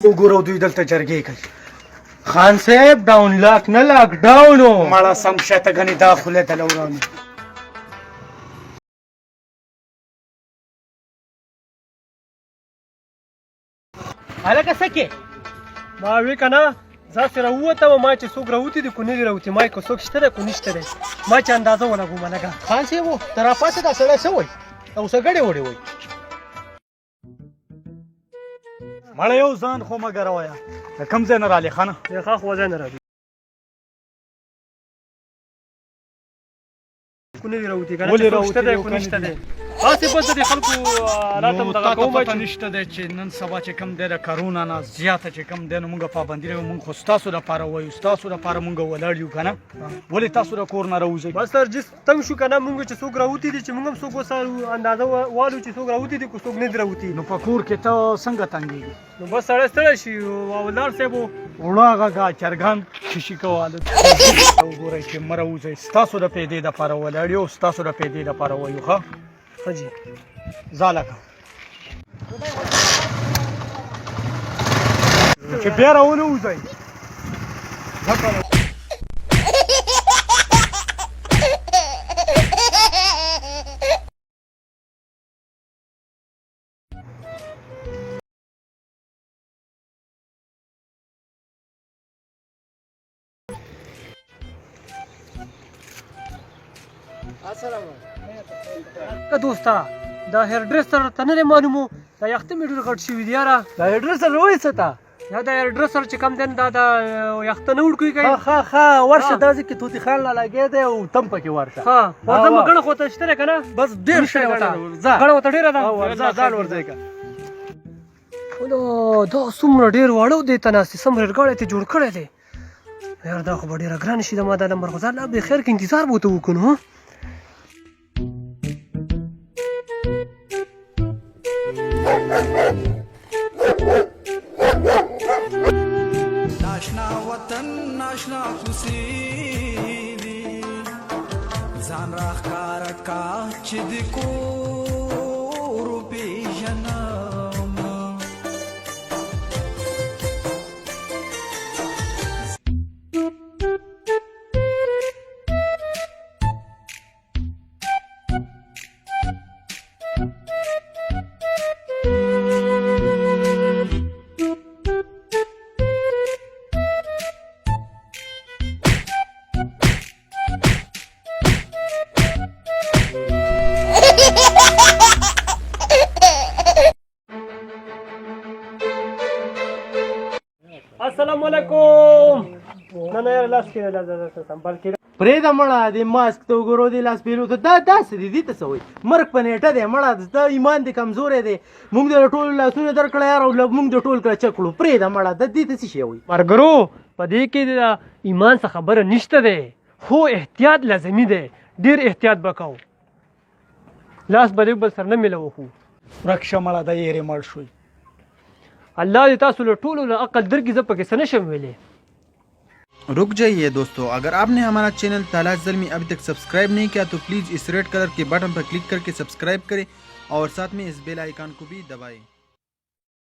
وګورو دوی دلته جرګې کوي. خان صاحب ډاون لاک نه لاک ډاون مړه سم شته غني داخله ته لورانه. هلکه سکه ما وی کنه زه سره ووتم ما چې څوک راوتی دي کو نه دي راوتی ما کو څوک شته ده کو نشته ده ما چې اندازه ولګوم لګه. خان صاحب تر پاسه دا سړی څه وای او څه ګړې وړې وای. مړه یو ځان خو مګر وایا کم ځای نه رالی خانه ښه خو ځای نه راځي کو نه دي راوتی کنه ولې څوک شته ده کو نشته ده تاسې بس د خلکو حالات هم دغه کوم پته نشته دی چې نن سبا چې کم دی د کرونا نه زیاته چې کم دی نو موږ پابندي لرو. موږ خو ستاسو لپاره وایو ستاسو لپاره موږ ولاړ یو که نه. ولې تاسو د کور نه راوځئ بس سر جس تنګ شو که نه موږ چې څوک راوتي دي چې موږ هم څوک وسارو اندازه والو چې څوک راوتي دي کو څوک نه دي راوتي. نو په کور کې ته څنګه تنګېږي؟ نو بس سړی ستړی شي او ولاړ صاحب وړه غږه چرګان شیشي کوواله وګورئ چې مه راوځئ. ستاسو د پیدې دپاره ولاړ یو ستاسو د پیدې دپاره وایو. ښه حاجی زالکه چې بیا راونه وځئ. که دوستا دا هیر ډریسر ته نه دی معلومو دا یخته مې ډېر غټ شوي دي یاره. دا هیر ډریسر وایي څه ته؟ یا دا هیر ډریسر چې کم دی دا د یخته نه وړکوي کوي. ښه ورشه دا ځای کې توتي خان لا لګی دی او تم پکې ورشه. ښه ورځه مو ګڼه خو ته شته دی که نه بس ډېر ښه ګڼه ورته ډېره ده ځان ورځئ که دا څومره ډېر واړه دی ته ناستې سم ریلګاډی ته جوړ کړی دی. یار دا خو به ډېره ګرانه شي د ما دا نمبر خو ځان لا بخیر کې انتظار به ورته وکړو نو. ناشنا وطن ناشنا خوشي دي ځان راښکاره کا چې د کور وپېژنم. السلام علیکم. نه نه یار لاس کې سنبال کې پرېږده مړه د ماسک ته وګورو د لاس پیلو ته دا داسې دي دې ته څه وایي مرګ په نیټه دی مړه د ایمان دې کمزوری دی. موږ د ټولو لاسونه درکړه یار او موږ د ټول کړه چک کړو. پرېږده مړه د دې ته څه شی وایي؟ ملګرو په دې کې د ایمان څه خبره نشته دی خو احتیاط لازمي دی. ډېر احتیاط به کوو لاس به دې بل سره نه میلوو. خو ورک شه مړه د یېرې مړ شوی. الله دې تاسو له ټولو له عقل درکړي زه پکې څه نشم ویلی. रुक जाइए दोस्तों, अगर आपने हमारा चैनल तालाश ज़ल्मी अभी तक सब्सक्राइब नहीं किया तो प्लीज़ इस रेड कलर के बटन पर क्लिक करके सब्सक्राइब करें और साथ में इस बेल आइकन को भी दबाएं।